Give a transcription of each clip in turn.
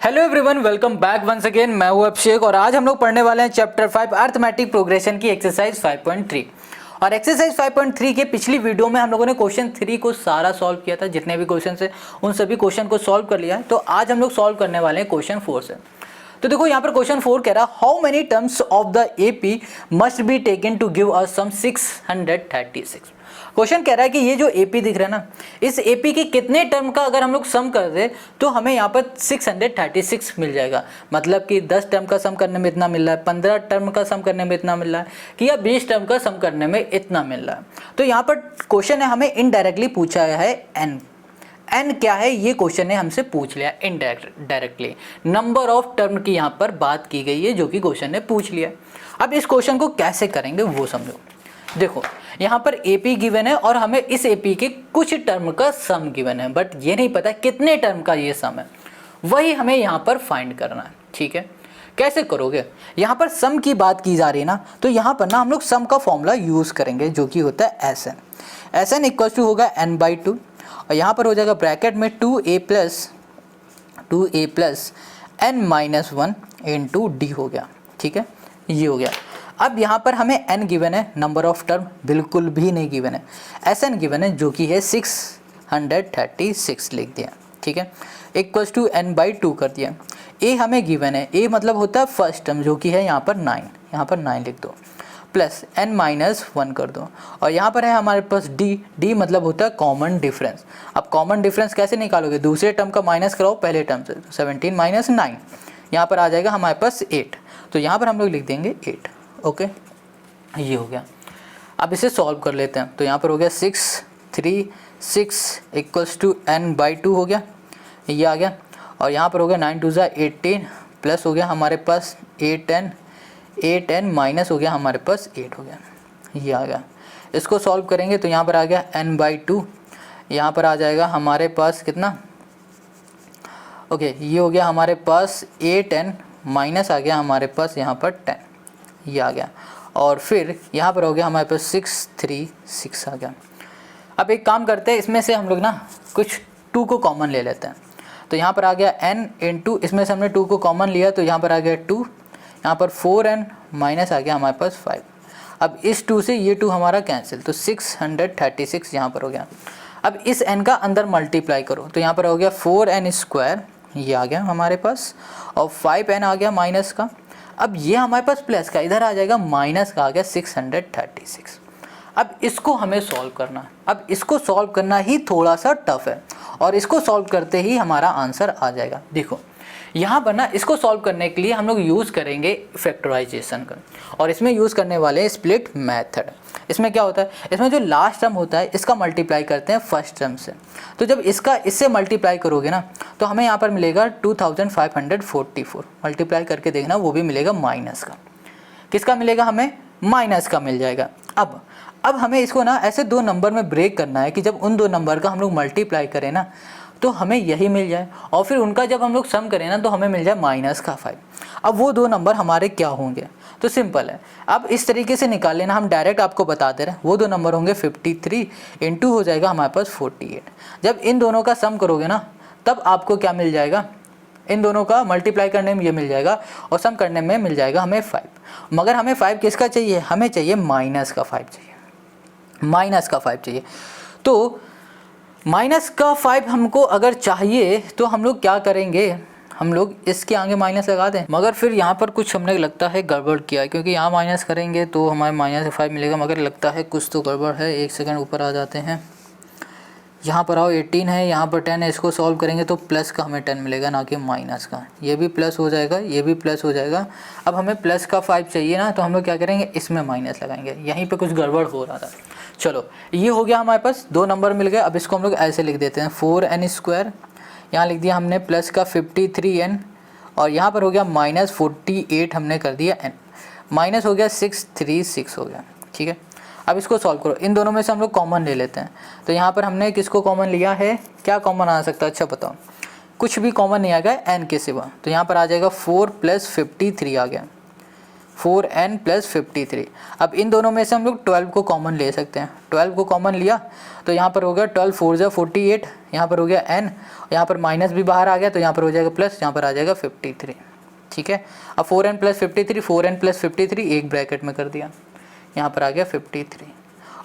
Hello everyone, welcome back once again. मैं हूं अभिषेक और आज हम लोग पढ़ने वाले हैं चैप्टर 5 अरिथमेटिक प्रोग्रेशन की एक्सरसाइज 5.3। और एक्सरसाइज 5.3 के पिछली वीडियो में हम लोगों ने क्वेश्चन 3 को सारा सॉल्व किया था। जितने भी क्वेश्चन है उन सभी क्वेश्चन को सॉल्व कर लिया है। तो आज हम लोग सॉल्व करने वाले हैं क्वेश्चन 4 से। तो देखो यहाँ पर क्वेश्चन 4 कह रहा है how many terms of the AP must be taken to give us sum 636। Question कह रहा है कि ये जो एपी दिख रहा है ना, इस एपी के कितने टर्म का अगर हम लोग सम कर दे तो हमें यहाँ पर 636 मिल जाएगा। मतलब कि 10 टर्म का सम करने में इतना मिल रहा है, 15 टर्म का सम करने में इतना मिल रहा है कि या 20 टर्म का सम करने में इतना मिल रहा है। तो यहाँ पर क्वेश्चन है, हमें इनडायरेक्टली पूछा गया है एन क्या है, ये क्वेश्चन ने हमसे पूछ लिया डायरेक्टली। नंबर ऑफ टर्म की यहाँ पर बात की गई है जो कि क्वेश्चन ने पूछ लिया। अब इस क्वेश्चन को कैसे करेंगे वो समझो। देखो यहाँ पर एपी गिवन है और हमें इस एपी के कुछ टर्म का सम गिवन है, बट ये नहीं पता कितने टर्म का ये सम है, वही हमें यहाँ पर फाइंड करना है। ठीक है, कैसे करोगे? यहाँ पर सम की बात की जा रही है ना, तो यहाँ पर ना हम लोग सम का फॉर्मूला यूज करेंगे जो कि होता है एस एन इक्वल टू होगा n/2 और यहाँ पर हो जाएगा ब्रैकेट में 2a plus n-1 into D हो गया। ठीक है, ये हो गया। अब यहाँ पर हमें n गिवन है, नंबर ऑफ टर्म बिल्कुल भी नहीं गिवन है। Sn गिवन है जो कि है 636 लिख दिया। ठीक है, इक्वल्स टू n/2 कर दिया। a हमें गिवन है, a मतलब होता है फर्स्ट टर्म जो कि है यहाँ पर 9, यहाँ पर 9 लिख दो, प्लस n-1 कर दो और यहाँ पर है हमारे पास d मतलब होता है कॉमन डिफरेंस। अब कॉमन डिफरेंस कैसे निकालोगे? दूसरे टर्म का माइनस कराओ पहले टर्म से, 17 माइनस 9 यहाँ पर आ जाएगा हमारे पास 8। तो यहाँ पर हम लोग लिख देंगे 8। ओके, ये हो गया। अब इसे सॉल्व कर लेते हैं। तो यहाँ पर हो गया 636 इक्वल्स टू n/2 हो गया, ये आ गया। और यहाँ पर हो गया 9 2 18 प्लस हो गया हमारे पास 8n माइनस हो गया हमारे पास 8 हो गया, ये आ गया। इसको सॉल्व करेंगे तो यहाँ पर आ गया n/2, यहाँ पर आ जाएगा हमारे पास कितना, ओके ये हो गया हमारे पास 8n माइनस आ गया हमारे पास यहाँ पर 10, ये आ गया। और फिर यहाँ पर हो गया हमारे पास 636 आ गया। अब एक काम करते हैं, इसमें से हम लोग ना कुछ 2 को कॉमन ले लेते हैं। तो यहाँ पर आ गया n इंटू, इसमें से हमने 2 को कॉमन लिया तो यहाँ पर आ गया 2, यहाँ पर 4n माइनस आ गया हमारे पास 5। अब इस 2 से ये 2 हमारा कैंसिल, तो 636 यहाँ पर हो गया। अब इस n का अंदर मल्टीप्लाई करो तो यहाँ पर हो गया 4n², ये आ गया हमारे पास, और 5n आ गया माइनस का। अब ये हमारे पास प्लस का, इधर आ जाएगा माइनस का, आ गया 636। अब इसको हमें सॉल्व करना है। अब इसको सॉल्व करना ही थोड़ा सा टफ है और इसको सॉल्व करते ही हमारा आंसर आ जाएगा। देखो यहाँ पर ना इसको सॉल्व करने के लिए हम लोग यूज़ करेंगे फैक्टराइजेशन का, और इसमें यूज़ करने वाले हैं स्प्लिट मेथड। इसमें क्या होता है, इसमें जो लास्ट टर्म होता है इसका मल्टीप्लाई करते हैं फर्स्ट टर्म से। तो जब इसका इससे मल्टीप्लाई करोगे ना तो हमें यहाँ पर मिलेगा 2544, मल्टीप्लाई करके देखना वो भी मिलेगा माइनस का। किसका मिलेगा? हमें माइनस का मिल जाएगा। अब हमें इसको ना ऐसे 2 नंबर में ब्रेक करना है कि जब उन 2 नंबर का हम लोग मल्टीप्लाई करें ना तो हमें यही मिल जाए, और फिर उनका जब हम लोग सम करें ना तो हमें मिल जाए माइनस का 5। अब वो 2 नंबर हमारे क्या होंगे? तो सिंपल है, अब इस तरीके से निकाल लेना। हम डायरेक्ट आपको बता दे रहे हैं, वो 2 नंबर होंगे 53 इंटू हो जाएगा हमारे पास 48। जब इन दोनों का सम करोगे ना तब आपको क्या मिल जाएगा? इन दोनों का मल्टीप्लाई करने में ये मिल जाएगा और सम करने में मिल जाएगा हमें 5। मगर हमें 5 किसका चाहिए? हमें चाहिए माइनस का 5 चाहिए, माइनस का 5 चाहिए। तो माइनस का 5 हमको अगर चाहिए तो हम लोग क्या करेंगे, हम लोग इसके आगे माइनस लगा दें। मगर फिर यहाँ पर कुछ हमने लगता है गड़बड़ किया है, क्योंकि यहाँ माइनस करेंगे तो हमारे -5 मिलेगा, मगर लगता है कुछ तो गड़बड़ है। एक सेकंड ऊपर आ जाते हैं, यहाँ पर आओ 18 है, यहाँ पर 10 है। इसको सॉल्व करेंगे तो प्लस का हमें 10 मिलेगा ना कि माइनस का। ये भी प्लस हो जाएगा, ये भी प्लस हो जाएगा। अब हमें प्लस का 5 चाहिए ना, तो हम लोग क्या करेंगे, इसमें माइनस लगाएंगे। यहीं पे कुछ गड़बड़ हो रहा था। चलो ये हो गया, हमारे पास 2 नंबर मिल गए। अब इसको हम लोग ऐसे लिख देते हैं 4n², यहाँ लिख दिया हमने प्लस का 53n, और यहाँ पर हो गया -48 हमने कर दिया n, माइनस हो गया 636 हो गया। ठीक है, अब इसको सॉल्व करो। इन दोनों में से हम लोग कॉमन ले लेते हैं। तो यहाँ पर हमने किसको कॉमन लिया है? क्या कॉमन आ सकता है? अच्छा बताओ, कुछ भी कॉमन नहीं आ गया n के सिवा। तो यहाँ पर आ जाएगा 4 + 53 आ गया, 4n प्लस 53। अब इन दोनों में से हम लोग 12 को कॉमन ले सकते हैं। 12 को कॉमन लिया तो यहाँ पर हो गया 12 4 जा 48, यहाँ पर हो गया n, यहाँ पर माइनस भी बाहर आ गया तो यहाँ पर हो जाएगा प्लस, यहाँ पर आ जाएगा 53। ठीक है, अब 4n प्लस 53, 4n प्लस 53 एक ब्रैकेट में कर दिया, यहाँ पर आ गया 53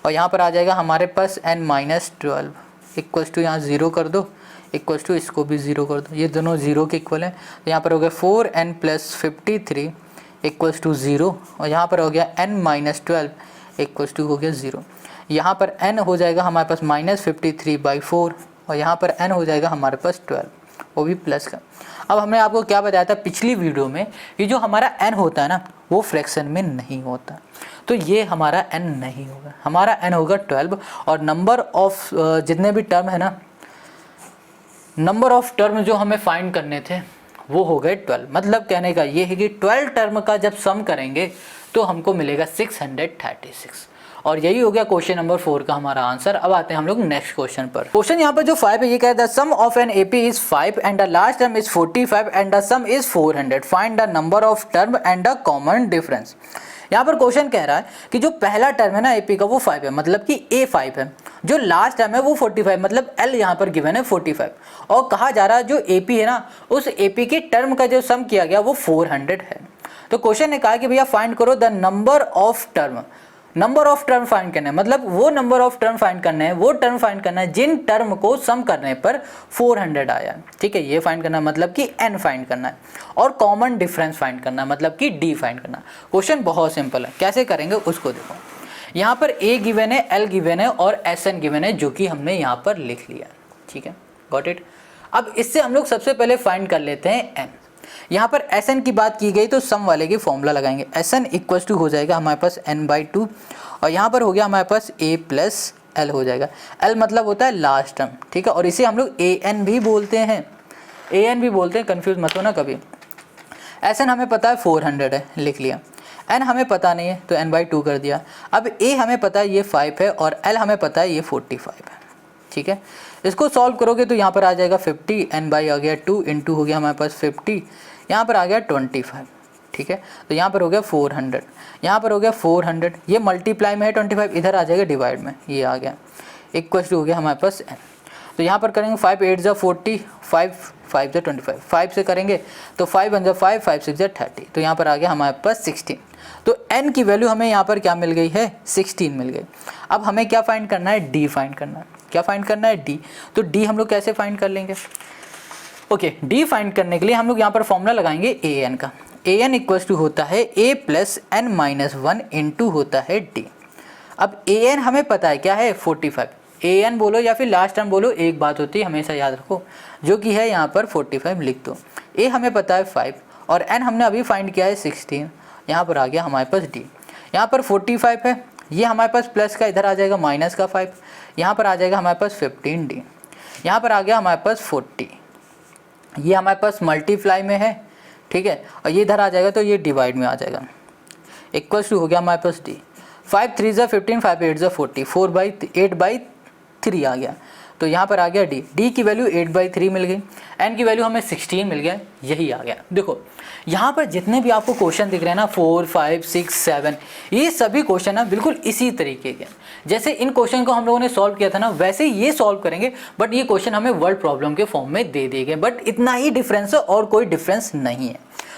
और यहाँ पर आ जाएगा हमारे पास n माइनस 12 इक्वल्स टू, यहाँ 0 कर दो, इक्वल्स टू इसको भी 0 कर दो, ये दोनों 0 के इक्वल हैं। तो यहाँ पर हो गया 4n प्लस 53 इक्वल्स टू 0 और यहाँ पर हो गया n माइनस 12 इक्वल्स टू हो गया 0। यहाँ पर n हो जाएगा हमारे पास माइनस 53/4 और यहाँ पर n हो जाएगा हमारे पास 12, वो भी प्लस का। अब हमने आपको क्या बताया था पिछली वीडियो में कि जो हमारा n होता है ना वो फ्रैक्शन में नहीं होता, तो ये हमारा n नहीं होगा, हमारा n होगा 12 और नंबर ऑफ जितने भी टर्म है ना, नंबर ऑफ टर्म जो हमें फाइंड करने थे वो हो गए 12। मतलब कहने का ये है कि 12 टर्म का जब सम करेंगे तो हमको मिलेगा 636 और यही हो गया क्वेश्चन नंबर 4 का हमारा आंसर। अब आते हैं हम लोग नेक्स्ट क्वेश्चन पर। क्वेश्चन यहाँ पर जो 5 है ये कहता है sum of an AP is 5 and the last term is 45 and the sum is 400, find the number of term and the common difference. यहाँ पर क्वेश्चन कह रहा है कि जो पहला टर्म है ना एपी का वो 5 है, मतलब कि ए 5 है, जो लास्ट टर्म है वो 45, मतलब एल यहाँ पर गिवन है 45 और कहा जा रहा है जो एपी है ना उस एपी के टर्म का जो सम किया गया वो 400 है। तो क्वेश्चन ने कहा कि भैया फाइंड करो the number of term, number of term find करना है, मतलब वो नंबर ऑफ टर्म फाइंड करना है, वो टर्म फाइंड करना है जिन टर्म को सम करने पर 400 आया। ठीक है, ये फाइंड करना है मतलब कि n फाइंड करना है और कॉमन डिफरेंस फाइंड करना है मतलब कि d फाइंड करना है। क्वेश्चन बहुत सिंपल है, कैसे करेंगे उसको देखो। यहाँ पर a गिवन है, l गिवन है और sn गिवन है जो कि हमने यहाँ पर लिख लिया। ठीक है, गॉट इट। अब इससे हम लोग सबसे पहले फाइंड कर लेते हैं n। यहाँ पर Sn की बात की गई तो सम वाले की फॉर्मूला लगाएंगे, Sn इक्वल्स टू हो जाएगा हमारे पास n/2 और यहाँ पर हो गया हमारे पास a प्लस l हो जाएगा। l मतलब होता है लास्ट टर्म, ठीक है, और इसे हम लोग an भी बोलते हैं, an भी बोलते हैं, कंफ्यूज मत हो ना कभी। Sn हमें पता है 400 है, लिख लिया। n हमें पता नहीं है तो n/2 कर दिया। अब a हमें पता है ये 5 है और l हमें पता है ये 45 है। ठीक है, इसको सॉल्व करोगे तो यहाँ पर आ जाएगा 50, n बाई आ गया 2 इंटू हो गया हमारे पास 50, यहाँ पर आ गया 25। ठीक है, तो यहाँ पर हो गया 400, यहाँ पर हो गया 400, ये मल्टीप्लाई में है 25, इधर आ जाएगा डिवाइड में, ये आ गया इक्वल टू हो गया हमारे पास n। तो यहाँ पर करेंगे 5 8 जा 40, 5 5 जा 25, 5 से करेंगे तो 5 1 जा 5, 5 6 जा 30, तो यहाँ पर आ गया हमारे पास 16। तो n की वैल्यू हमें यहाँ पर क्या मिल गई है, 16 मिल गई। अब हमें क्या फाइंड करना है, d फाइंड करना है। क्या फाइंड करना है, d। तो d हम लोग कैसे फाइंड कर लेंगे, ओके, d फाइंड करने के लिए हम लोग यहाँ पर फॉर्मूला लगाएंगे an का। an इक्वल्स टू होता है a plus n minus 1 into होता है d। अब an हमें पता है क्या है 45, an बोलो या फिर लास्ट टर्म बोलो एक बात होती है हमेशा याद रखो, जो कि है यहाँ पर 45 लिख दो। a हमें पता है 5 और n हमने अभी फाइंड किया है 16, यहाँ पर आ गया हमारे पास d। यहाँ पर 45 है, ये हमारे पास प्लस का, इधर आ जाएगा माइनस का 5, यहाँ पर आ जाएगा हमारे पास 15d, यहाँ पर आ गया हमारे पास 40, ये हमारे पास मल्टीप्लाई में है। ठीक है, और ये इधर आ जाएगा तो ये डिवाइड में आ जाएगा, इक्वल्स टू हो गया हमारे पास d। 5 3 जा 15, 5 8 जा 40, 4/8/3 आ गया, तो यहाँ पर आ गया d की वैल्यू 8/3 मिल गई, n की वैल्यू हमें 16 मिल गया, यही आ गया। देखो यहाँ पर जितने भी आपको क्वेश्चन दिख रहे हैं ना 4 5 6 7, ये सभी क्वेश्चन ना बिल्कुल इसी तरीके के, जैसे इन क्वेश्चन को हम लोगों ने सॉल्व किया था ना वैसे ये सॉल्व करेंगे, बट ये क्वेश्चन हमें वर्ड प्रॉब्लम के फॉर्म में दे दिए गए, बट इतना ही डिफरेंस है और कोई डिफरेंस नहीं है।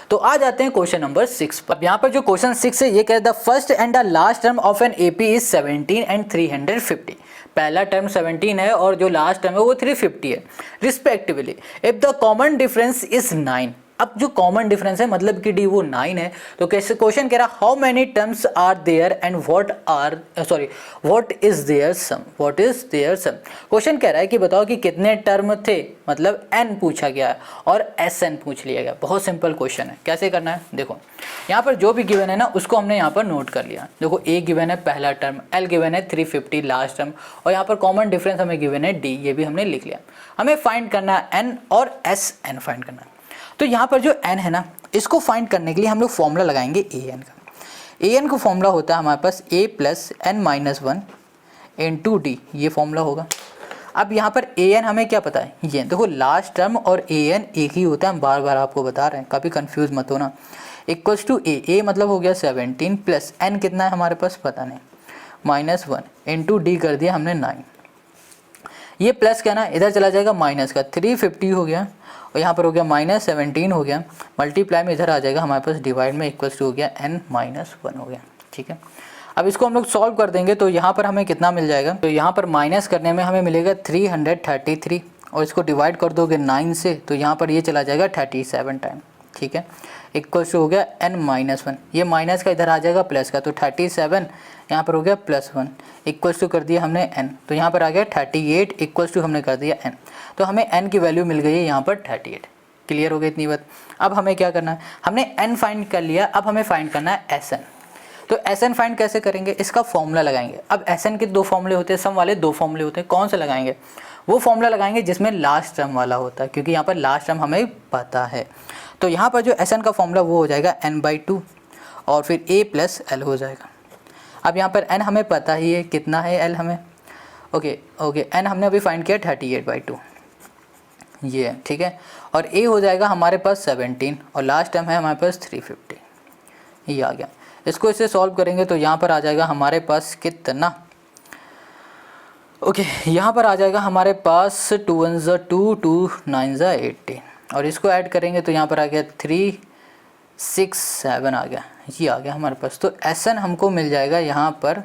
तो आ जाते हैं क्वेश्चन नंबर 6 पर। अब यहाँ पर जो क्वेश्चन 6 है ये कहता है the first and the last term of an AP is 17 and 350। पहला टर्म 17 है और जो लास्ट टर्म है वो 350 है respectively. If the common difference is 9, अब जो कॉमन डिफरेंस है मतलब कि डी वो 9 है, तो कैसे क्वेश्चन कह रहा how many terms are there and what is their sum, what is their sum. Question कह रहा है कि बताओ कि कितने टर्म थे, मतलब n पूछा गया है और Sn पूछ लिया गया। बहुत सिंपल क्वेश्चन है, कैसे करना है देखो, यहाँ पर जो भी गिवन है ना उसको हमने यहाँ पर नोट कर लिया। देखो a गिवन है पहला टर्म, l गिवन है 350 लास्ट टर्म, और यहाँ पर कॉमन डिफरेंस हमें गिवन है d, ये भी हमने लिख लिया। हमें फाइंड करना है n और Sn फाइंड करना है। तो यहाँ पर जो n है ना इसको फाइंड करने के लिए हम लोग फॉर्मूला लगाएंगे an का। an का फॉर्मूला होता है हमारे पास a plus n minus 1 into d, ये फॉर्मूला होगा। अब यहाँ पर an हमें क्या पता है, ये देखो लास्ट टर्म और an एक ही होता है, हम बार बार आपको बता रहे हैं, कभी कंफ्यूज मत होना। इक्वल्स टू ए मतलब हो गया 17 प्लस n कितना है हमारे पास पता नहीं, -1 इंटू डी कर दिया हमने 9। ये प्लस क्या ना इधर चला जाएगा माइनस का 350 हो गया और यहाँ पर हो गया -17 हो गया, मल्टीप्लाई में इधर आ जाएगा हमारे पास डिवाइड में इक्वल्स टू हो गया n-1 हो गया। ठीक है, अब इसको हम लोग सॉल्व कर देंगे तो यहाँ पर हमें कितना मिल जाएगा, तो यहाँ पर माइनस करने में हमें मिलेगा 333 और इसको डिवाइड कर दोगे 9 से तो यहाँ पर ये चला जाएगा 37 टाइम। ठीक है, इक्वल्स टू हो गया n-1, ये माइनस का इधर आ जाएगा प्लस का, तो 37 यहाँ पर हो गया +1 इक्वल्स टू कर दिया हमने n, तो यहाँ पर आ गया 38 इक्वल्स टू हमने कर दिया n, तो हमें n की वैल्यू मिल गई है यहाँ पर 38। क्लियर हो गई इतनी बात। अब हमें क्या करना है, हमने n फाइंड कर लिया, अब हमें फाइंड करना है Sn। तो Sn फाइंड कैसे करेंगे, इसका फॉर्मूला लगाएंगे। अब Sn के दो फॉर्मूले होते हैं, सम वाले दो फॉर्मूले होते हैं, कौन से लगाएंगे, वो फॉर्मूला लगाएंगे जिसमें लास्ट टर्म वाला होता है, क्योंकि यहाँ पर लास्ट टर्म हमें पता है। तो यहाँ पर जो Sn का फॉर्मूला वो हो जाएगा n/2 और फिर a + l हो जाएगा। अब यहाँ पर n हमें पता ही है कितना है, l हमें ओके n हमने अभी फाइंड किया 38/2 ये है। ठीक है, और a हो जाएगा हमारे पास 17 और लास्ट टर्म है हमारे पास 350, ये आ गया। इसको इससे सॉल्व करेंगे तो यहाँ पर आ जाएगा हमारे पास कितना, यहाँ पर आ जाएगा हमारे पास 2 1 ज़ा 2 2 9 ज़ा 18 और इसको ऐड करेंगे तो यहाँ पर आ गया 367 आ गया, ये आ गया हमारे पास। तो Sn हमको मिल जाएगा यहाँ पर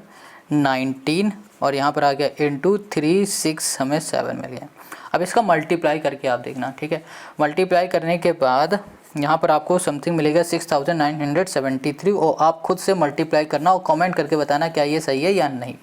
19 और यहाँ पर आ गया इंटू 36 हमें 7 मिल गया। अब इसका मल्टीप्लाई करके आप देखना। ठीक है, मल्टीप्लाई करने के बाद यहाँ पर आपको समथिंग मिलेगा 6973 और आप खुद से मल्टीप्लाई करना और कमेंट करके बताना क्या ये सही है या नहीं।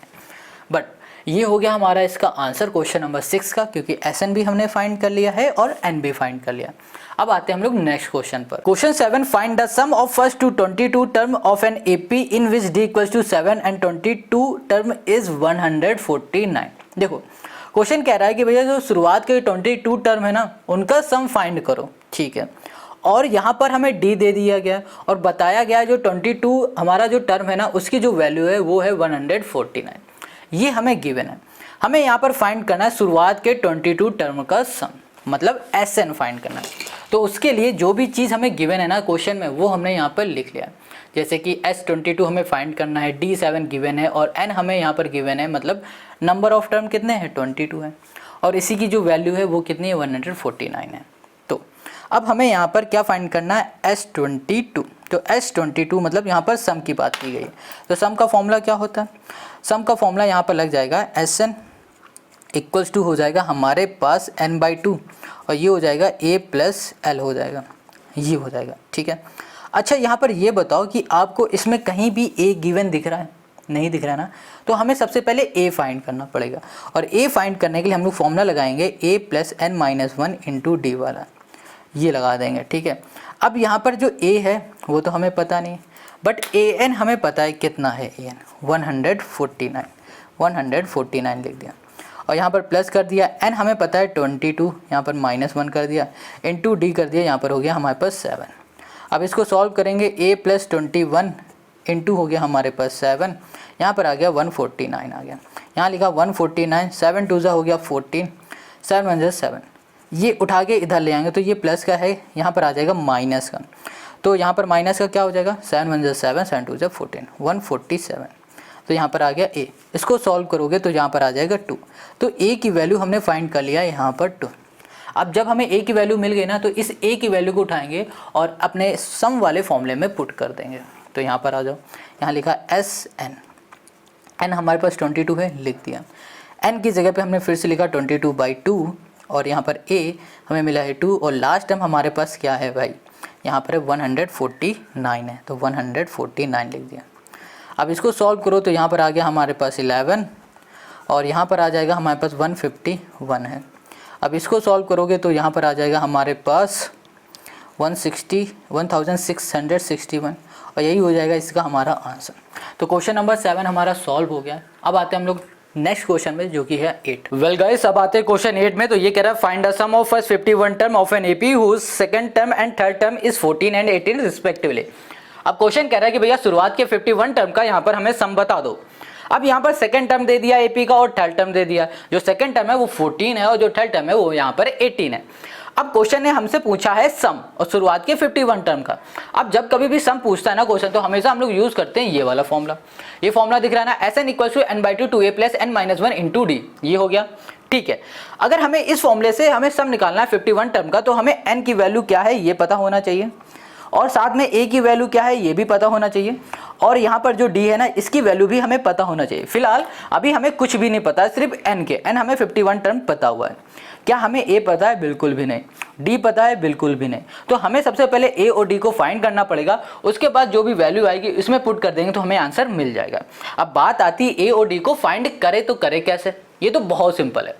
बट ये हो गया हमारा इसका आंसर क्वेश्चन नंबर 6 का, क्योंकि Sn भी हमने फाइंड कर लिया है और n भी फाइंड कर लिया। अब आते हैं हम लोग नेक्स्ट क्वेश्चन पर। Question 7, find the sum of first two 22 term of an AP in which d = 7 and 22 term is 149। देखो क्वेश्चन कह रहा है कि भैया जो शुरुआत के 22 टर्म है ना उनका सम फाइंड करो। ठीक है, और यहाँ पर हमें d दे दिया गया और बताया गया जो 22 हमारा जो टर्म है ना उसकी जो वैल्यू है वो है 149, ये हमें गिवन है। हमें यहाँ पर फाइंड करना है शुरुआत के 22 टर्म का सम, मतलब Sn फाइंड करना है। तो उसके लिए जो भी चीज़ हमें गिवन है ना क्वेश्चन में वो हमने यहाँ पर लिख लिया। जैसे कि S22 हमें फाइंड करना है, D7 गिवन है और n हमें यहाँ पर गिवन है, मतलब नंबर ऑफ टर्म कितने हैं 22 है और इसी की जो वैल्यू है वो कितनी है 149 है। तो अब हमें यहाँ पर क्या फाइंड करना है S22। तो S22 मतलब यहाँ पर सम की बात की गई है। तो सम का फॉर्मूला क्या होता है, सम का फॉर्मूला यहाँ पर लग जाएगा Sn इक्वल्स टू हो जाएगा हमारे पास n/2 और ये हो जाएगा a + l हो जाएगा, ये हो जाएगा। ठीक है, अच्छा यहाँ पर ये बताओ कि आपको इसमें कहीं भी a गिवन दिख रहा है, नहीं दिख रहा है ना, तो हमें सबसे पहले a फाइंड करना पड़ेगा और a फाइंड करने के लिए हम लोग फॉर्मूला लगाएंगे a + n-1 इंटू d वाला, ये लगा देंगे। ठीक है, अब यहाँ पर जो a है वो तो हमें पता नहीं, बट an हमें पता है कितना है, an 149 लिख दिया और यहाँ पर प्लस कर दिया, n हमें पता है 22, यहाँ पर -1 कर दिया, इंटू d कर दिया, यहाँ पर हो गया हमारे पास 7। अब इसको सॉल्व करेंगे, a + 21 इंटू हो गया हमारे पास 7, यहाँ पर आ गया 149 आ गया, यहाँ लिखा 149, 7 2 हो गया 14, 7 1 7, ये उठा के इधर ले आएंगे तो ये प्लस का है, यहाँ पर आ जाएगा माइनस का, तो यहाँ पर माइनस का क्या हो जाएगा 7 1 7, 7 2 14, 147। तो यहाँ पर आ गया a, इसको सॉल्व करोगे तो यहाँ पर आ जाएगा 2। तो a की वैल्यू हमने फाइंड कर लिया यहाँ पर 2। अब जब हमें a की वैल्यू मिल गई ना तो इस a की वैल्यू को उठाएंगे और अपने सम वाले फॉर्मूले में पुट कर देंगे। तो यहाँ पर आ जाओ, यहाँ लिखा Sn, n हमारे पास 22 है, लिख दिया। n की जगह पे हमने फिर से लिखा 22/2 और यहाँ पर a हमें मिला है 2 और लास्ट टर्म हमारे पास क्या है भाई, यहाँ पर 149 है, तो 149 लिख दिया। अब इसको सॉल्व करो तो यहाँ पर आ गया हमारे पास 11 और यहाँ पर आ जाएगा हमारे पास 151 है। अब इसको सॉल्व करोगे तो यहाँ पर आ जाएगा हमारे पास 1661 और यही हो जाएगा इसका हमारा आंसर। तो क्वेश्चन नंबर 7 हमारा सॉल्व हो गया। अब आते हैं हम लोग नेक्स्ट क्वेश्चन में जो कि है 8। वेल गाइस, अब आते हैं क्वेश्चन 8 में। तो ये कह रहा है find the sum of first 51 term of an AP whose second term and third term is 14 and 18 respectively. अब क्वेश्चन कह रहा है कि भैया शुरुआत के 51 टर्म का यहाँ पर हमें सम बता दो। अब यहाँ पर सेकंड टर्म दे दिया एपी का और थर्ड टर्म दे दिया। जो सेकंड टर्म है वो 14 है और जो थर्ड टर्म है वो यहाँ पर 18 है। अब क्वेश्चन ने हमसे पूछा है सम और शुरुआत के 51 टर्म का। अब जब कभी भी सम पूछता है ना क्वेश्चन, तो हमेशा हम लोग यूज करते हैं ये वाला फॉर्मूला। ये फॉर्मूला दिख रहा है ना, Sn equal to n/2 2a plus n-1 into d, ये हो गया। ठीक है, अगर हमें इस फॉर्मूले से हमें सम निकालना है 51 टर्म का, तो हमें n की वैल्यू क्या है ये पता होना चाहिए, और साथ में a की वैल्यू क्या है ये भी पता होना चाहिए, और यहाँ पर जो d है ना इसकी वैल्यू भी हमें पता होना चाहिए। फिलहाल अभी हमें कुछ भी नहीं पता, सिर्फ n के, n हमें 51 टर्म पता हुआ है। क्या हमें a पता है? बिल्कुल भी नहीं। d पता है? बिल्कुल भी नहीं। तो हमें सबसे पहले a और d को फाइंड करना पड़ेगा, उसके बाद जो भी वैल्यू आएगी इसमें पुट कर देंगे तो हमें आंसर मिल जाएगा। अब बात आती है a और d को फाइंड करे तो करे कैसे? ये तो बहुत सिंपल है।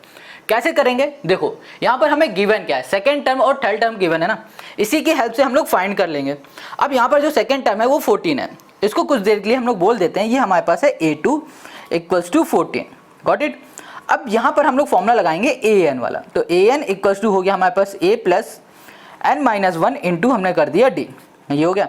कैसे करेंगे? देखो यहाँ पर हमें गिवन क्या है, सेकेंड टर्म और थर्ड टर्म गिवन है ना, इसी की हेल्प से हम लोग फाइंड कर लेंगे। अब यहाँ पर जो सेकेंड टर्म है वो 14 है, इसको कुछ देर के लिए हम लोग बोल देते हैं ये हमारे पास है a2 equals to 14। Got it. अब यहाँ पर हम लोग फॉर्मूला लगाएंगे an वाला, तो an इक्वल्स टू हो गया हमारे पास a प्लस n-1 इंटू हमने कर दिया d, ये हो गया।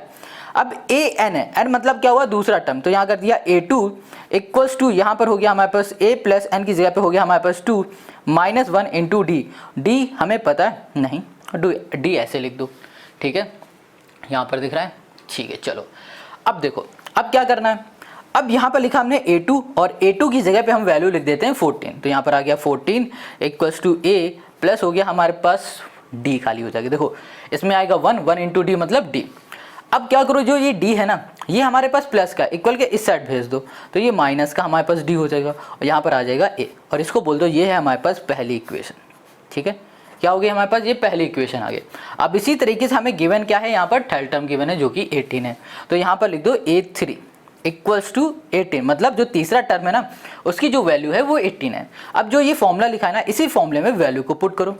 अब an है, n मतलब क्या हुआ? दूसरा टर्म, तो यहाँ कर दिया a2 इक्वल्स टू, यहाँ पर हो गया हमारे पास a प्लस n की जगह पे हो गया हमारे पास 2 -1 इंटू डी। डी हमें पता है नहीं, डी ऐसे लिख दो, ठीक है, यहाँ पर दिख रहा है, ठीक है। चलो अब देखो अब क्या करना है। अब यहाँ पर लिखा हमने a2 और a2 की जगह पे हम वैल्यू लिख देते हैं 14, तो यहाँ पर आ गया 14 इक्वल्स टू a प्लस हो गया हमारे पास d, खाली हो जाएगी। देखो इसमें आएगा 1 इंटू डी मतलब d। अब क्या करो, जो ये d है ना ये हमारे पास प्लस का इक्वल के इस साइड भेज दो, तो ये माइनस का हमारे पास d हो जाएगा और यहाँ पर आ जाएगा a, और इसको बोल दो ये है हमारे पास पहली इक्वेशन। ठीक है, क्या हो गया हमारे पास? ये पहली इक्वेशन आ गई। अब इसी तरीके से हमें गिवन क्या है, यहाँ पर थर्ड टर्म गिवन है जो कि 18 है, तो यहाँ पर लिख दो a3 इक्वल्स टू 18, मतलब जो तीसरा टर्म है ना उसकी जो वैल्यू है वो 18 है। अब जो ये फॉर्मूला लिखा है ना इसी फॉर्मूले में वैल्यू को पुट करो।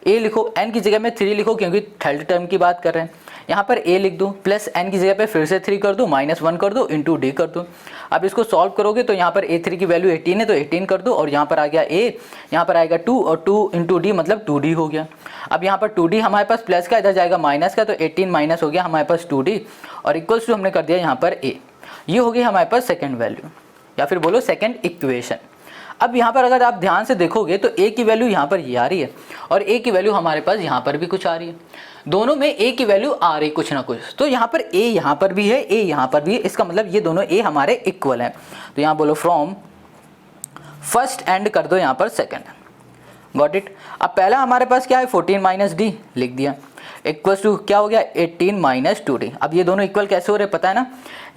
a लिखो, n की जगह में 3 लिखो क्योंकि थर्ड टर्म की बात कर रहे हैं। यहाँ पर a लिख दो, प्लस n की जगह पे फिर से 3 कर दो, -1 कर दो, इंटू d कर दो। अब इसको सॉल्व करोगे तो यहाँ पर a3 की वैल्यू 18 है तो 18 कर दो, और यहाँ पर आ गया a, यहाँ पर आएगा 2 और 2 इंटू डी मतलब 2d हो गया। अब यहाँ पर 2d हमारे पास प्लस का, इधर जाएगा माइनस का, तो 18 माइनस हो गया हमारे पास 2d, और इक्वल्स टू हमने कर दिया यहाँ पर a। ये हो गई हमारे पास सेकंड वैल्यू, या फिर बोलो सेकंड इक्वेशन। अब यहाँ पर अगर आप ध्यान से देखोगे तो a की वैल्यू यहाँ पर ये आ रही है और a की वैल्यू हमारे पास यहाँ पर भी कुछ आ रही है, दोनों में a की वैल्यू आ रही कुछ ना कुछ, तो यहाँ पर a यहाँ पर भी है, a यहाँ पर भी है, इसका मतलब ये दोनों a हमारे इक्वल हैं। तो यहाँ बोलो फ्रॉम फर्स्ट एंड कर दो यहाँ पर सेकंड। Got it. अब पहला हमारे पास क्या है 14 माइनस डी लिख दिया, इक्वल्स टू क्या हो गया 18 माइनस 2d। अब ये दोनों इक्वल कैसे हो रहे पता है ना,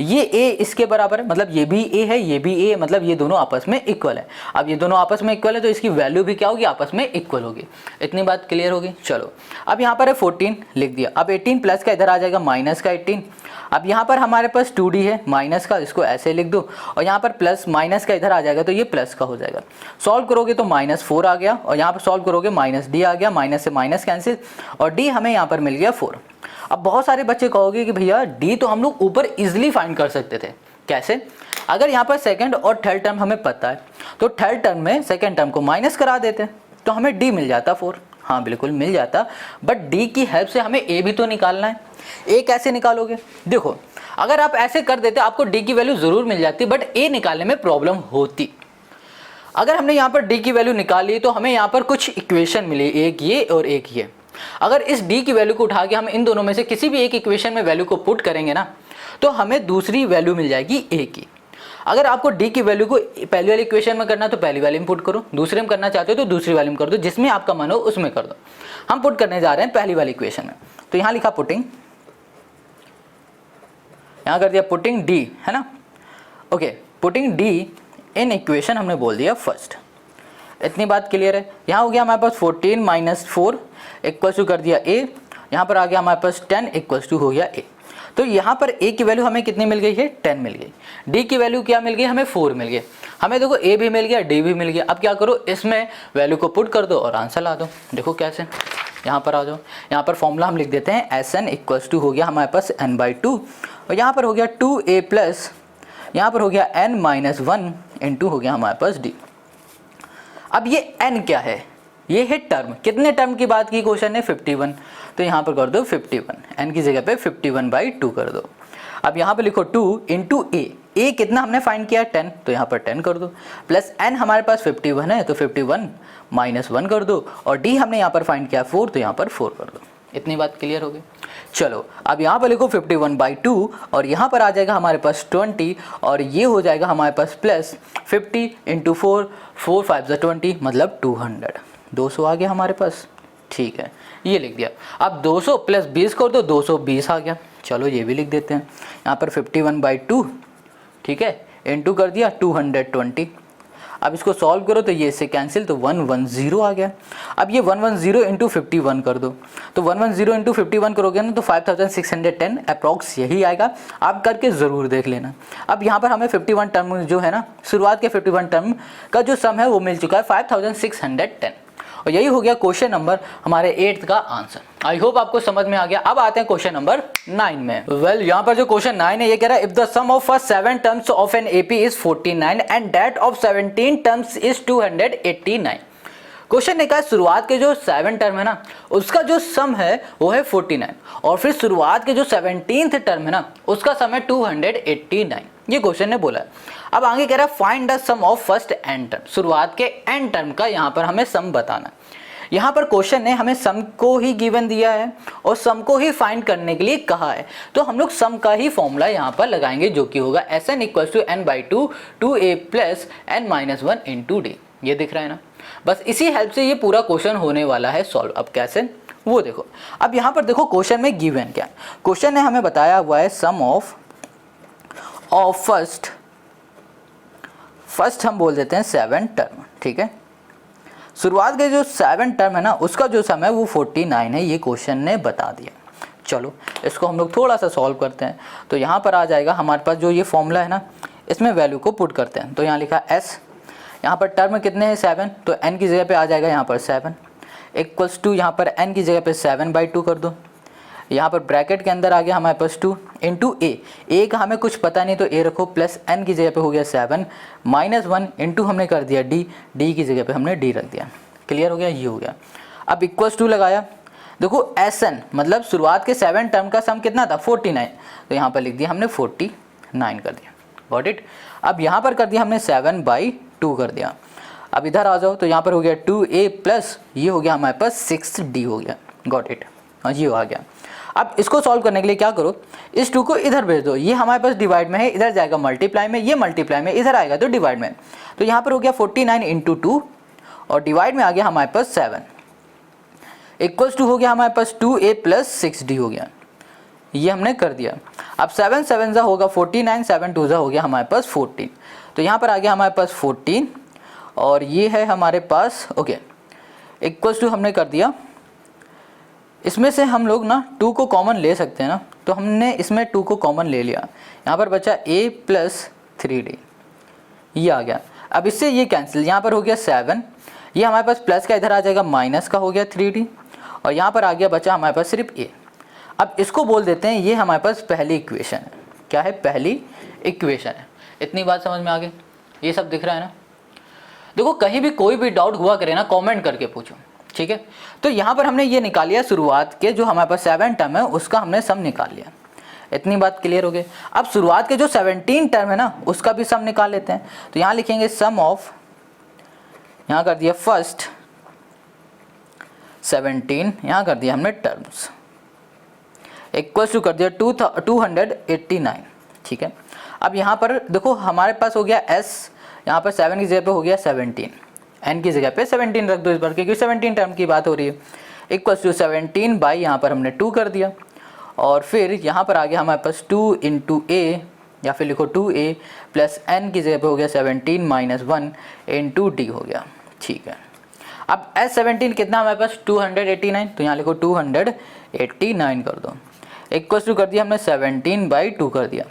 ये a इसके बराबर है मतलब ये भी a है ये भी a है, मतलब ये दोनों आपस में इक्वल है। अब ये दोनों आपस में इक्वल है तो इसकी वैल्यू भी क्या होगी, आपस में इक्वल होगी। इतनी बात क्लियर होगी। चलो अब यहाँ पर है 14 लिख दिया, अब 18 प्लस का इधर आ जाएगा माइनस का 18। अब यहाँ पर हमारे पास 2d है माइनस का, इसको ऐसे लिख दो, और यहाँ पर प्लस माइनस का इधर आ जाएगा तो ये प्लस का हो जाएगा। सॉल्व करोगे तो -4 आ गया, और यहाँ पर सॉल्व करोगे -d आ गया, माइनस से माइनस कैंसिल, और d हमें यहाँ पर मिल गया 4। अब बहुत सारे बच्चे कहोगे कि भैया d तो हम लोग ऊपर इजिली फाइंड कर सकते थे, कैसे? अगर यहाँ पर सेकंड और थर्ड टर्म हमें पता है तो थर्ड टर्म में सेकंड टर्म को माइनस करा देते तो हमें d मिल जाता 4। हाँ बिल्कुल मिल जाता, बट d की हेल्प से हमें a भी तो निकालना है। a कैसे निकालोगे? देखो अगर आप ऐसे कर देते आपको d की वैल्यू ज़रूर मिल जाती, बट a निकालने में प्रॉब्लम होती। अगर हमने यहाँ पर d की वैल्यू निकाली तो हमें यहाँ पर कुछ इक्वेशन मिली, एक ये और एक ये। अगर इस d की वैल्यू को उठा के हम इन दोनों में से किसी भी एक इक्वेशन में वैल्यू को पुट करेंगे ना तो हमें दूसरी वैल्यू मिल जाएगी a की। अगर आपको d की वैल्यू को पहली वाली इक्वेशन में करना तो पहली वाली में पुट करो, दूसरे में करना चाहते हो तो दूसरी वाली में कर दो, जिसमें आपका मन हो उसमें कर दो। हम पुट करने जा रहे हैं पहली वाली इक्वेशन में, तो यहाँ लिखा पुटिंग, यहाँ कर दिया पुटिंग d, है ना। Okay, putting d in equation हमने बोल दिया फर्स्ट। इतनी बात क्लियर है। यहाँ हो गया हमारे पास 14 माइनस 4 इक्वल्स टू कर दिया a, यहाँ पर आ गया हमारे पास 10 इक्वल्स टू हो गया a। तो यहाँ पर a की वैल्यू हमें कितनी मिल गई है 10 मिल गई, d की वैल्यू क्या मिल गई हमें 4 मिल गई। हमें देखो a भी मिल गया d भी मिल गया। अब क्या करो, इसमें वैल्यू को पुट कर दो और आंसर ला दो। देखो कैसे, यहाँ पर आ जाओ, यहाँ पर फॉर्मूला हम लिख देते हैं Sn इक्वल्स टू हो गया हमारे पास n/2, और यहाँ पर हो गया 2a प्लस यहाँ पर हो गया n-1 इंटू हो गया हमारे पास d। अब ये n क्या है, ये है टर्म। कितने टर्म की बात की क्वेश्चन ने 51, तो यहाँ पर कर दो 51, n की जगह पे 51/2 कर दो। अब यहाँ पे लिखो 2 इंटू ए कितना हमने फाइंड किया 10, तो यहाँ पर 10 कर दो, प्लस n हमारे पास 51 है तो 51 माइनस 1 कर दो, और d हमने यहाँ पर फाइंड किया 4, तो यहाँ पर 4 कर दो। इतनी बात क्लियर हो गई। चलो अब यहाँ पर लिखो 51/2 और यहाँ पर आ जाएगा हमारे पास 20 और ये हो जाएगा हमारे पास प्लस 50 इंटू 4, 4 5 20 मतलब 200, 200 आ गया हमारे पास। ठीक है, ये लिख दिया। अब 200 प्लस 20 कर दो, 220 आ गया। चलो ये भी लिख देते हैं, यहाँ पर 51/2, ठीक है, इंटू कर दिया 220। अब इसको सॉल्व करो तो ये इससे कैंसिल, तो 110 आ गया। अब ये 110 इंटू 51 कर दो, तो 110 इंटू 51 करोगे ना तो 5610 अप्रॉक्स यही आएगा। आप करके ज़रूर देख लेना। अब यहाँ पर हमें 51 टर्म जो है ना, शुरुआत के 51 टर्म का जो सम है वो मिल चुका है 5610, और यही हो गया क्वेश्चन नंबर हमारे 8th का आंसर। आई होप आपको समझ में आ गया। अब आते हैं क्वेश्चन नंबर 9 में। वेल यहाँ पर जो क्वेश्चन 9 है ये कह रहा है if the sum of first 7 terms of an AP is 49 and that of 17 terms is 289। Question ने कहा शुरुआत के जो 7 टर्म है ना उसका जो सम है वो है 49 और फिर शुरुआत के जो 17th टर्म है ना उसका सम है 289। ये क्वेश्चन ने बोला है। अब आगे कह रहा है find the sum of first n term, शुरुआत के n टर्म का यहाँ पर हमें सम बताना है। यहाँ पर क्वेश्चन ने हमें सम को ही गिवन दिया है और सम को ही फाइंड करने के लिए कहा है, तो हम लोग सम का ही फॉर्मूला यहाँ पर लगाएंगे जो कि होगा Sn = n/2 2a + n-1 × d। ये दिख रहा है ना, बस इसी हेल्प से ये पूरा क्वेश्चन होने वाला है सॉल्व। अब कैसे वो देखो। अब यहाँ पर देखो क्वेश्चन में गिवन क्या, क्वेश्चन ने हमें बताया हुआ है सम ऑफ फर्स्ट हम बोल देते हैं 7 टर्म, ठीक है। शुरुआत के जो 7 टर्म है ना उसका जो सम है वो 49 है, ये क्वेश्चन ने बता दिया। चलो इसको हम लोग थोड़ा सा सॉल्व करते हैं। तो यहाँ पर आ जाएगा हमारे पास जो ये फॉर्मूला है ना इसमें वैल्यू को पुट करते हैं। तो यहाँ लिखा s, यहाँ पर टर्म कितने हैं 7, तो n की जगह पे आ जाएगा यहाँ पर 7 इक्वल्स टू यहाँ पर n की जगह पे 7/2 कर दो। यहाँ पर ब्रैकेट के अंदर आ गया हमारे पास 2 इंटू ए का हमें कुछ पता नहीं तो a रखो, प्लस n की जगह पे हो गया 7 -1 इंटू हमने कर दिया d की जगह पे हमने d रख दिया। क्लियर हो गया, ये हो गया। अब इक्वल्स टू लगाया, देखो Sn मतलब शुरुआत के 7 टर्म का सम कितना था 49, तो यहाँ पर लिख दिया हमने 49 कर दिया। Got it. अब यहाँ पर कर दिया हमने 7/2 कर दिया। अब इधर आ जाओ तो यहाँ पर हो गया 2a प्लस ये हो गया हमारे पास 6d हो गया। गॉट इट, और ये आ गया। अब इसको सॉल्व करने के लिए क्या करो, इस 2 को इधर भेज दो, ये हमारे पास डिवाइड में है, इधर जाएगा मल्टीप्लाई में, ये मल्टीप्लाई में, इधर आएगा तो डिवाइड में। तो यहाँ पर हो गया 49 इंटू 2 और डिवाइड में आ गया हमारे पास 7 इक्वल्स टू हो गया हमारे पास 2a प्लस 6d हो गया। ये हमने कर दिया। अब 7 7 जा होगा 49, 7 2 जा हो गया हमारे पास 14, तो यहाँ पर आ गया हमारे पास 14 और ये है हमारे पास ओके इक्वल्स टू हमने कर दिया। इसमें से हम लोग ना 2 को कॉमन ले सकते हैं ना, तो हमने इसमें 2 को कॉमन ले लिया। यहाँ पर बचा a प्लस 3d, ये आ गया। अब इससे ये कैंसिल, यहाँ पर हो गया 7, ये हमारे पास प्लस का इधर आ जाएगा माइनस का हो गया 3d और यहाँ पर आ गया बचा हमारे पास सिर्फ a। अब इसको बोल देते हैं ये हमारे पास पहली इक्वेशन है। क्या है, पहली इक्वेशन है। इतनी बात समझ में आ गई, ये सब दिख रहा है ना। देखो कहीं भी कोई भी डाउट हुआ करे ना कमेंट करके पूछो, ठीक है। तो यहाँ पर हमने ये निकाल लिया, शुरुआत के जो हमारे पास 7 टर्म है उसका हमने सम निकाल लिया। इतनी बात क्लियर हो गई। अब शुरुआत के जो 17 टर्म है ना उसका भी सम निकाल लेते हैं। तो यहाँ लिखेंगे सम ऑफ, यहाँ कर दिया फर्स्ट 17, यहाँ कर दिया हमने टर्म्स इक्वल्स टू कर दिया 289, ठीक है। अब यहाँ पर देखो हमारे पास हो गया s, यहाँ पर 7 की जगह पे हो गया 17, n की जगह पे 17 रख दो इस बार क्योंकि 17 टर्म की बात हो रही है। इक्वल्स टू 17 बाई यहाँ पर हमने 2 कर दिया और फिर यहाँ पर आ गया हमारे पास 2 इंटू a या फिर लिखो 2a प्लस n की जगह पे हो गया 17 -1 इंटू d हो गया, ठीक है। अब S17 कितना हमारे पास 289, तो यहाँ लिखो 289 कर दो इक्वल्स टू कर दिया हमने 17/2 कर दिया।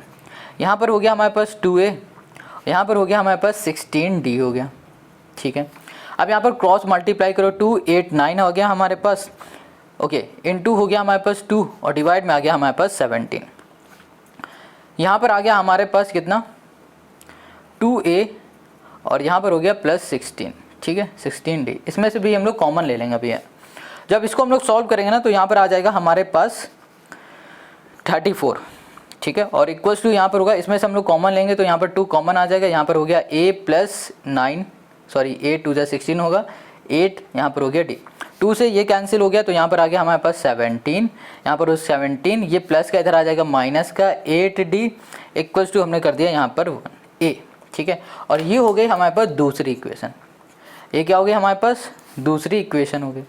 यहाँ पर हो गया हमारे पास 2a, यहाँ पर हो गया हमारे पास 16d हो गया, ठीक है। अब यहाँ पर क्रॉस मल्टीप्लाई करो 289 हो गया हमारे पास ओके इनटू हो गया हमारे पास 2 और डिवाइड में आ गया हमारे पास 17। यहाँ पर आ गया हमारे पास कितना 2a और यहाँ पर हो गया प्लस 16, ठीक है 16d। इसमें से भी हम लोग कॉमन ले लेंगे भैया। जब इसको हम लोग सॉल्व करेंगे ना तो यहाँ पर आ जाएगा हमारे पास 34, ठीक है। और इक्वल्स टू यहाँ पर होगा, इसमें से हम लोग कॉमन लेंगे तो यहाँ पर 2 कॉमन आ जाएगा, यहाँ पर हो गया a प्लस 9 सॉरी a 2 जा 16 होगा 8, यहाँ पर हो गया d, 2 से ये कैंसिल हो गया तो यहाँ पर आ गया हमारे पास 17, यहाँ पर 17, ये प्लस का इधर आ जाएगा माइनस का 8d इक्वल्स टू हमने कर दिया यहाँ पर 1a, ठीक है। और ये हो गई हमारे पास दूसरी इक्वेशन, ये क्या हो गई हमारे पास दूसरी इक्वेशन हो गई,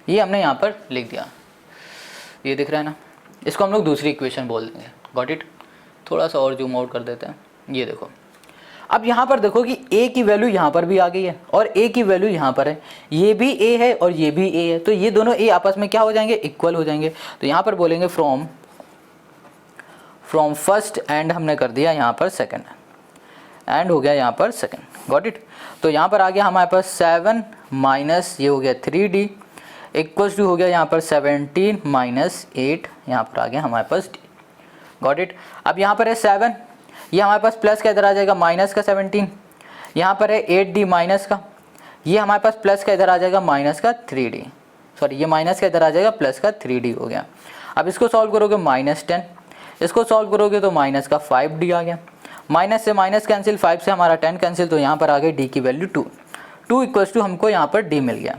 ये हमने यहाँ पर लिख दिया, ये दिख रहा है ना, इसको हम लोग दूसरी इक्वेशन बोल देंगे। Got it. थोड़ा सा और जूम आउट कर देते हैं, ये देखो अब यहाँ पर देखो कि a की वैल्यू यहाँ पर भी आ गई है और a की वैल्यू यहाँ पर है, ये भी a है और ये भी a है, तो ये दोनों a आपस में क्या हो जाएंगे, इक्वल हो जाएंगे। तो यहाँ पर बोलेंगे फ्रॉम फर्स्ट एंड हमने कर दिया यहाँ पर सेकंड, एंड हो गया यहाँ पर सेकंड। Got it. तो यहाँ पर आ गया हमारे पास 7 माइनस ये हो गया 3d इक्वल्स टू हो गया यहाँ पर 17 माइनस 8, यहाँ पर आ गया हमारे पास d। Got it. अब यहाँ पर है 7, ये हमारे पास प्लस का इधर आ जाएगा माइनस का 17, यहाँ पर है 8d माइनस का, ये हमारे पास प्लस का इधर आ जाएगा माइनस का 3d, सॉरी ये माइनस का इधर आ जाएगा प्लस का 3d हो गया। अब इसको सॉल्व करोगे -10, इसको सॉल्व करोगे तो माइनस का 5d आ गया, माइनस से माइनस कैंसिल, 5 से हमारा 10 कैंसिल, तो यहाँ पर आ गई d की वैल्यू 2 इक्वल्स टू हमको यहाँ पर d मिल गया।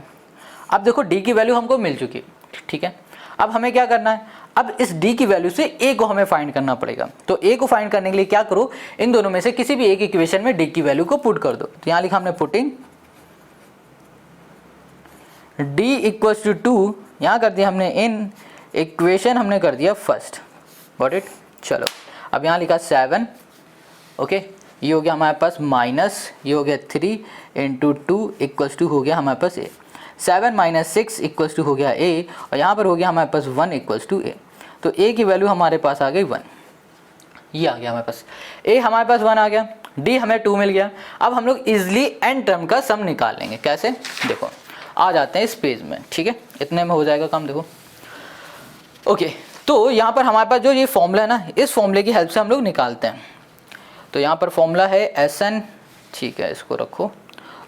अब देखो d की वैल्यू हमको मिल चुकी है, ठीक है। अब हमें क्या करना है, अब इस d की वैल्यू से a को हमें फाइंड करना पड़ेगा। तो a को फाइंड करने के लिए क्या करो, इन दोनों में से किसी भी एक इक्वेशन में d की वैल्यू को पुट कर दो। तो यहाँ लिखा हमने पुटिंग d इक्वल्स टू 2, यहाँ कर दिया हमने इन इक्वेशन हमने कर दिया फर्स्ट। Got it. चलो अब यहाँ लिखा 7, ओके, ये हो गया हमारे पास माइनस, ये हो गया 3 इंटू 2 इक्वल्स टू हो गया हमारे पास a, 7 माइनस 6 इक्वल्स टू हो गया a, और यहाँ पर हो गया हमारे पास 1 इक्वल्स टू a। तो a की वैल्यू हमारे पास आ गई 1, ये आ गया हमारे पास, a हमारे पास 1 आ गया, d हमें 2 मिल गया। अब हम लोग इजली n टर्म का सम निकाल लेंगे। कैसे, देखो आ जाते हैं इस पेज में, ठीक है, इतने में हो जाएगा काम। देखो ओके, तो यहाँ पर हमारे पास जो ये फॉर्मूला है ना, इस फॉर्मूले की हेल्प से हम लोग निकालते हैं। तो यहाँ पर फॉर्मूला है Sn, ठीक है, इसको रखो।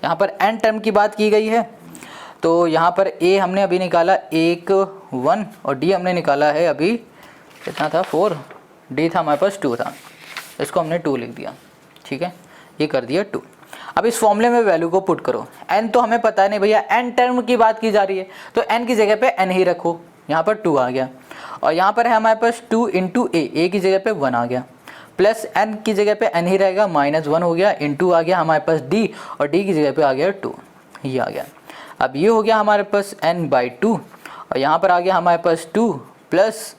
यहाँ पर n टर्म की बात की गई है, तो यहाँ पर a हमने अभी निकाला 1 और d हमने निकाला है अभी कितना था 4, d था हमारे पास 2 था, इसको हमने 2 लिख दिया, ठीक है, ये कर दिया 2। अब इस फॉर्मूले में वैल्यू को पुट करो, n तो हमें पता नहीं भैया, n टर्म की बात की जा रही है तो n की जगह पे n ही रखो, यहाँ पर 2 आ गया, और यहाँ पर है हमारे पास 2 इंटू a की जगह पे 1 आ गया, प्लस n की जगह पे n ही रहेगा, -1 हो गया, इंटू आ गया हमारे पास d, और d की जगह पे आ गया 2, ये आ गया। अब ये हो गया हमारे पास n/2, और यहाँ पर आ गया हमारे पास 2, प्लस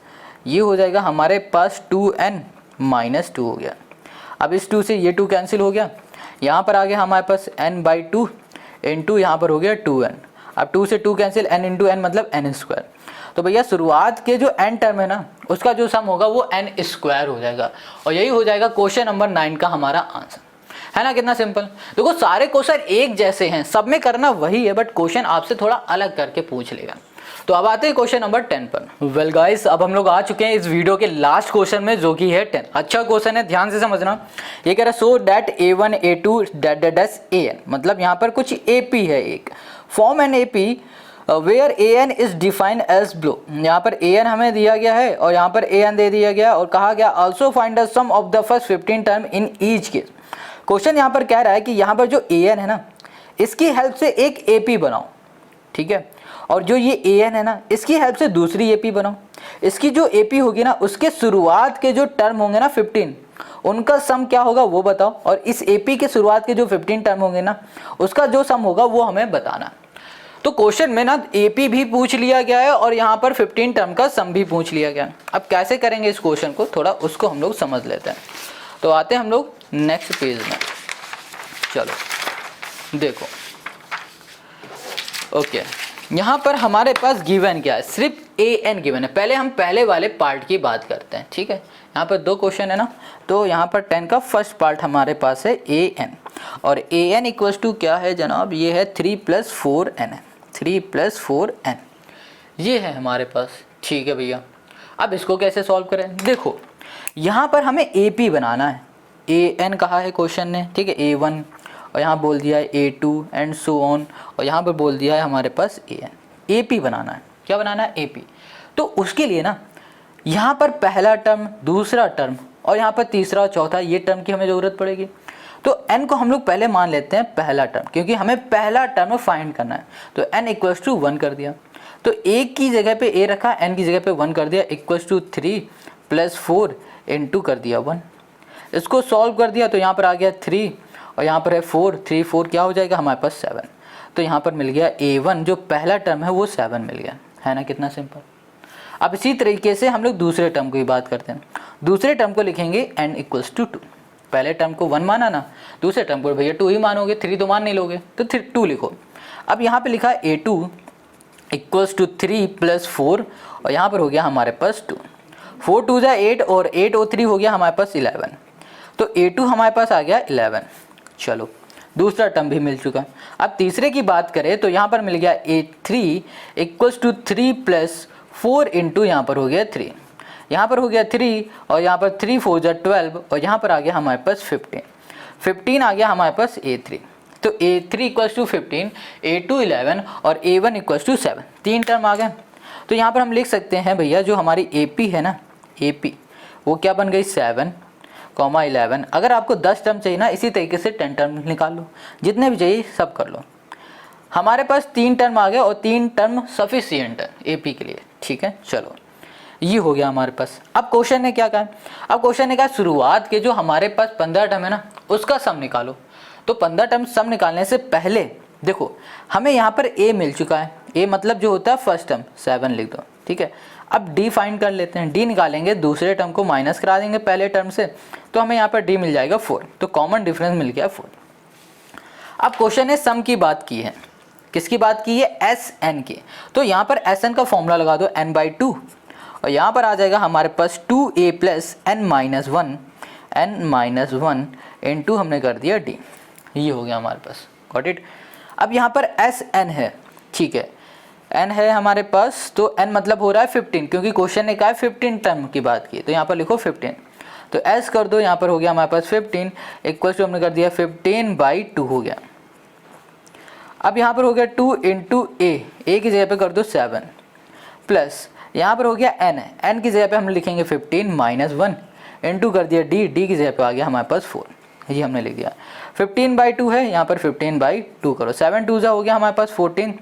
ये हो जाएगा हमारे पास 2n - 2 हो गया। अब इस 2 से ये 2 कैंसिल हो गया, यहाँ पर आ गया हमारे पास n/2 इंटू यहाँ पर हो गया 2n। अब 2 से 2 कैंसिल, n इंटू n मतलब n²। तो भैया शुरुआत के जो n टर्म है ना, उसका जो सम होगा वो n² हो जाएगा, और यही हो जाएगा क्वेश्चन नंबर 9 का हमारा आंसर, है ना। कितना सिंपल। देखो सारे क्वेश्चन एक जैसे हैं, सब में करना वही है, बट क्वेश्चन आपसे थोड़ा अलग करके पूछ लेगा। तो अब आते हैं क्वेश्चन नंबर 10 पर। वेल गाइस, अब हम लोग आ चुके हैं इस वीडियो के लास्ट क्वेश्चन में, जो कि है 10। अच्छा क्वेश्चन है, ध्यान से समझना। ये कह रहा है so that a1 a2 dash an, मतलब यहाँ पर कुछ ap है, एक form an ap where an is defined as below. यहाँ पर an हमें दिया गया है और यहाँ पर an दे दिया गया, और कहा गया also find the sum of the first 15 term in each case. Question यहाँ पर कह रहा है कि यहाँ पर जो an है ना, इसकी हेल्प से एक ap बनाओ, ठीक है, और जो ये an है ना, इसकी हेल्प से दूसरी ap बनाओ। इसकी जो ap होगी ना, उसके शुरुआत के जो टर्म होंगे ना 15, उनका सम क्या होगा वो बताओ, और इस ap के शुरुआत के जो 15 टर्म होंगे ना, उसका जो सम होगा वो हमें बताना। तो क्वेश्चन में ना ap भी पूछ लिया गया है और यहाँ पर 15 टर्म का सम भी पूछ लिया गया है। अब कैसे करेंगे इस क्वेश्चन को, थोड़ा उसको हम लोग समझ लेते हैं। तो आते हैं हम लोग नेक्स्ट पेज में। चलो देखो, ओके, यहाँ पर हमारे पास गिवन क्या है, सिर्फ an गिवन है। पहले हम पहले वाले पार्ट की बात करते हैं, ठीक है। यहाँ पर 2 क्वेश्चन है ना, तो यहाँ पर 10 का फर्स्ट पार्ट हमारे पास है an, और an इक्वल्स टू क्या है जनाब, ये है 3 + 4n है, 3 + 4n, ये है हमारे पास, ठीक है भैया। अब इसको कैसे सॉल्व करें, देखो यहाँ पर हमें ap बनाना है, an कहा है क्वेश्चन ने, ठीक है, a1, और यहाँ बोल दिया है a2 एंड सो ऑन, और यहाँ पर बोल दिया है हमारे पास an। ap बनाना है, क्या बनाना है, ap। तो उसके लिए ना यहाँ पर पहला टर्म, दूसरा टर्म और यहाँ पर तीसरा और चौथा ये टर्म की हमें ज़रूरत पड़ेगी। तो n को हम लोग पहले मान लेते हैं पहला टर्म, क्योंकि हमें पहला टर्म फाइंड करना है। तो n इक्वल्स टू 1 कर दिया, तो a की जगह पे a रखा, n की जगह पे 1 कर दिया, इक्वल्स टू 3 + 4 × कर दिया 1। इसको सॉल्व कर दिया तो यहाँ पर आ गया 3 और यहाँ पर है 4, 3 4 क्या हो जाएगा हमारे पास 7। तो यहाँ पर मिल गया a1 जो पहला टर्म है वो 7 मिल गया, है ना, कितना सिंपल। अब इसी तरीके से हम लोग दूसरे टर्म की बात करते हैं। दूसरे टर्म को लिखेंगे n इक्वल्स टू 2। पहले टर्म को 1 माना ना, दूसरे टर्म को भैया 2 ही मानोगे, 3 तो मान नहीं लोगे, तो 2 लिखो। अब यहाँ पे लिखा a2 इक्वल्स टू 3 + 4 और यहाँ पर हो गया हमारे पास 2, 4 2 जा 8 और 8 और 3 हो गया हमारे पास 11। तो a2 हमारे पास आ गया 11। चलो दूसरा टर्म भी मिल चुका। अब तीसरे की बात करें तो यहाँ पर मिल गया a3 इक्वल्स टू 3 + 4 × यहाँ पर हो गया 3, यहाँ पर हो गया 3 और यहाँ पर 3 4 जा 12 और यहाँ पर आ गया हमारे पास 15 आ गया हमारे पास a3। तो a3 इक्वल्स टू 15, a2 11 और a1 इक्वल्स टू 7, 3 टर्म आ गए। तो यहाँ पर हम लिख सकते हैं भैया जो हमारी AP है ना, AP वो क्या बन गई 7, 11। अगर आपको 10 टर्म चाहिए ना, इसी तरीके से 10 टर्म निकाल लो, जितने भी चाहिए सब कर लो। हमारे पास 3 टर्म आ गए और 3 टर्म सफिशिएंट है AP के लिए, ठीक है। चलो ये हो गया हमारे पास। अब क्वेश्चन ने क्या कहा, अब क्वेश्चन ने कहा शुरुआत के जो हमारे पास 15 टर्म है ना उसका सम निकालो। तो 15 टर्म सम निकालने से पहले देखो हमें यहाँ पर A मिल चुका है, A मतलब जो होता है फर्स्ट टर्म 7 लिख दो, ठीक है। अब D फाइंड कर लेते हैं, D निकालेंगे, दूसरे टर्म को माइनस करा देंगे पहले टर्म से, तो हमें यहाँ पर D मिल जाएगा 4। तो कॉमन डिफरेंस मिल गया 4। अब क्वेश्चन ने सम की बात की है, किसकी बात की है, Sn की। तो यहाँ पर Sn का फॉर्मूला लगा दो n/2 और यहाँ पर आ जाएगा हमारे पास 2a + n-1 × हमने कर दिया D। ये हो गया हमारे पास, गॉट इट। अब यहाँ पर Sn है, ठीक है, n है हमारे पास, तो n मतलब हो रहा है 15, क्योंकि क्वेश्चन ने कहा है 15 टर्म की बात की, तो यहाँ पर लिखो 15। तो s कर दो, यहाँ पर हो गया हमारे पास 15 इक्वल टू हमने कर दिया 15/2 हो गया। अब यहाँ पर हो गया 2 × a की जगह पे कर दो 7 प्लस यहाँ पर हो गया n की जगह पे हम लिखेंगे 15 - 1 × कर दिया d की जगह पे आ गया हमारे पास 4, ये हमने लिख दिया। 15/2 है, यहाँ पर 15/2 करो, 7 2 हो गया हमारे पास 14,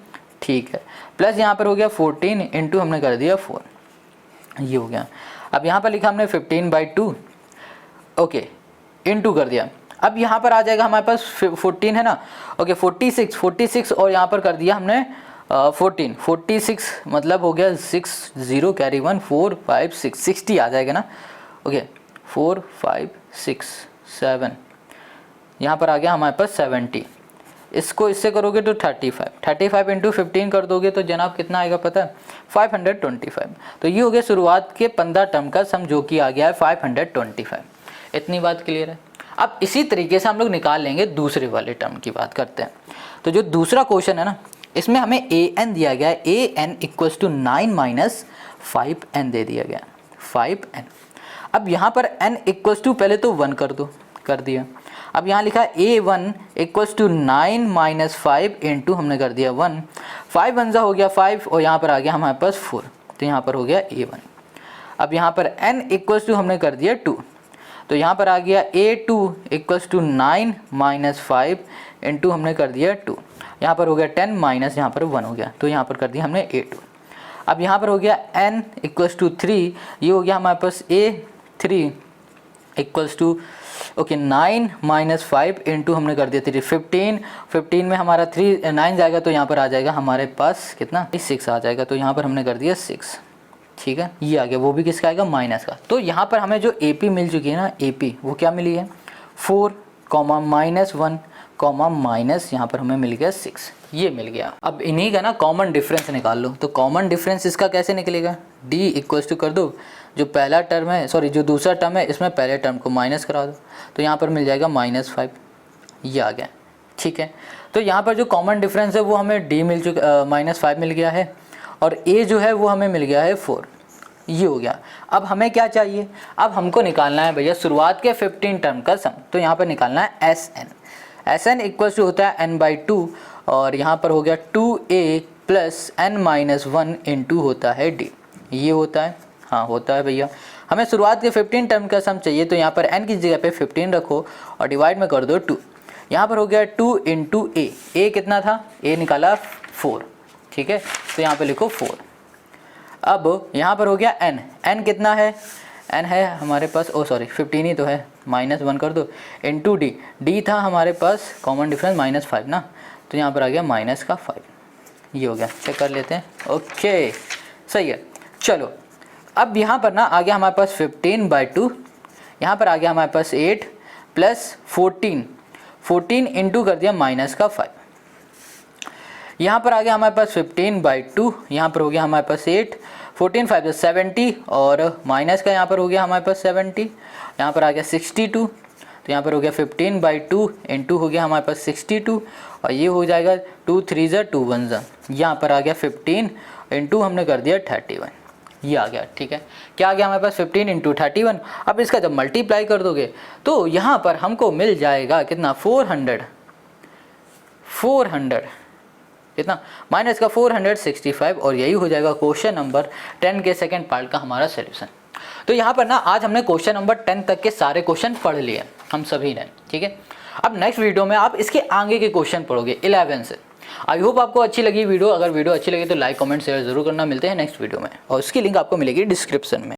ठीक है, प्लस यहाँ पर हो गया 14 × हमने कर दिया 4, ये हो गया। अब यहाँ पर लिखा हमने 15/2 ओके इंटू कर दिया। अब यहाँ पर आ जाएगा हमारे पास 14 है ना, ओके 46 और यहाँ पर कर दिया हमने 46 मतलब हो गया 6 0 कैरी 1 4 5 6 60 आ जाएगा ना, ओके 4 5 6 7 यहाँ पर आ गया हमारे पास 70। इसको इससे करोगे तो 35 × 15 कर दोगे तो जनाब कितना आएगा पता है, 525। तो ये हो गया शुरुआत के 15 टर्म का सम, जो कि आ गया है 525। इतनी बात क्लियर है। अब इसी तरीके से हम लोग निकाल लेंगे दूसरे वाले टर्म की बात करते हैं। तो जो दूसरा क्वेश्चन है ना, इसमें हमें an दिया गया है, an इक्वल्स टू 9 - 5n दे दिया गया 5n। अब यहाँ पर n इक्वल्स टू पहले तो 1 कर दो, कर दिया। अब यहाँ लिखा a1 इक्वल्स टू 9 - 5 × हमने कर दिया 1, 5 1 हो गया 5 और यहाँ पर आ गया हमारे पास 4, तो यहाँ पर हो गया a1। अब यहाँ पर n इक्वल्स टू हमने कर दिया 2, तो यहाँ पर आ गया a2 इक्वल्स टू 9 - 5 × हमने कर दिया 2, यहाँ पर हो गया 10 माइनस यहाँ पर 1 हो गया, तो यहाँ पर कर दिया हमने a2। अब यहाँ पर हो गया n इक्वल्स टू 3, ये हो गया हमारे पास a3 इक्वल्स टू ओके 9 - 5 × हमने कर दिया 3, 15 में हमारा 9 जाएगा तो यहाँ पर आ जाएगा हमारे पास कितना 6 आ जाएगा, तो यहाँ पर हमने कर दिया 6, ठीक है। ये आ गया, वो भी किसका आएगा, माइनस का। तो यहाँ पर हमें जो AP मिल चुकी है ना, AP वो क्या मिली है 4, -1, माइनस यहाँ पर हमें मिल गया 6, ये मिल गया। अब इन्हीं का ना कॉमन डिफरेंस निकाल लो। तो कॉमन डिफरेंस इसका कैसे निकलेगा, D इक्वल्स टू कर दो, जो पहला टर्म है सॉरी जो दूसरा टर्म है इसमें पहले टर्म को माइनस करा दो, तो यहाँ पर मिल जाएगा -5, ये आ गया, ठीक है। तो यहाँ पर जो कॉमन डिफरेंस है वो हमें D मिल चुका -5 मिल गया है और A जो है वो हमें मिल गया है 4, ये हो गया। अब हमें क्या चाहिए, अब हमको निकालना है भैया शुरुआत के 15 टर्म का सम। तो यहाँ पर निकालना है Sn इक्वल्स टू होता है n/2 और यहाँ पर हो गया 2a + n - 1 × होता है D, ये होता है, हाँ होता है भैया। हमें शुरुआत के 15 टर्म का सम चाहिए, तो यहाँ पर n की जगह पे 15 रखो और डिवाइड में कर दो 2। यहाँ पर हो गया 2 इंटू ए कितना था, a निकाला 4, ठीक है, तो यहाँ पे लिखो 4। अब यहाँ पर हो गया n कितना है, n है हमारे पास, ओ सॉरी 15 ही तो है, -1 कर दो, इंटू d था हमारे पास कॉमन डिफरेंस -5 ना, तो यहाँ पर आ गया -5, ये हो गया। चेक कर लेते हैं, ओके सही है। चलो अब यहाँ पर ना आ गया हमारे पास 15/2, यहाँ पर आ गया हमारे पास 8 प्लस 14 इंटू कर दिया -5, यहाँ पर आ गया हमारे पास 15/2, यहाँ पर हो गया हमारे पास 8, 14 5 70 और माइनस का यहाँ पर हो गया हमारे पास 70, यहाँ पर आ गया 62, तो यहाँ पर हो गया 15/2 इंटू हो गया हमारे पास 62 और ये हो जाएगा 2 3 ज़ा 2 1 ज़ा, यहाँ पर आ गया 15 इंटू हमने कर दिया 31, ये आ गया। ठीक है, क्या आ गया हमारे पास 15 इंटू 31। अब इसका जब मल्टीप्लाई कर दोगे तो यहाँ पर हमको मिल जाएगा कितना 400 कितना माइनस का 465 और यही हो जाएगा क्वेश्चन नंबर 10 के सेकंड पार्ट का हमारा सोल्यूशन। तो यहाँ पर ना आज हमने क्वेश्चन नंबर 10 तक के सारे क्वेश्चन पढ़ लिए हम सभी ने। ठीक है, अब नेक्स्ट वीडियो में आप इसके आगे के क्वेश्चन पढ़ोगे 11 से। आई होप आपको अच्छी लगी वीडियो। अगर वीडियो अच्छी लगी तो लाइक कमेंट शेयर जरूर करना। मिलते हैं नेक्स्ट वीडियो में और उसकी लिंक आपको मिलेगी डिस्क्रिप्शन में।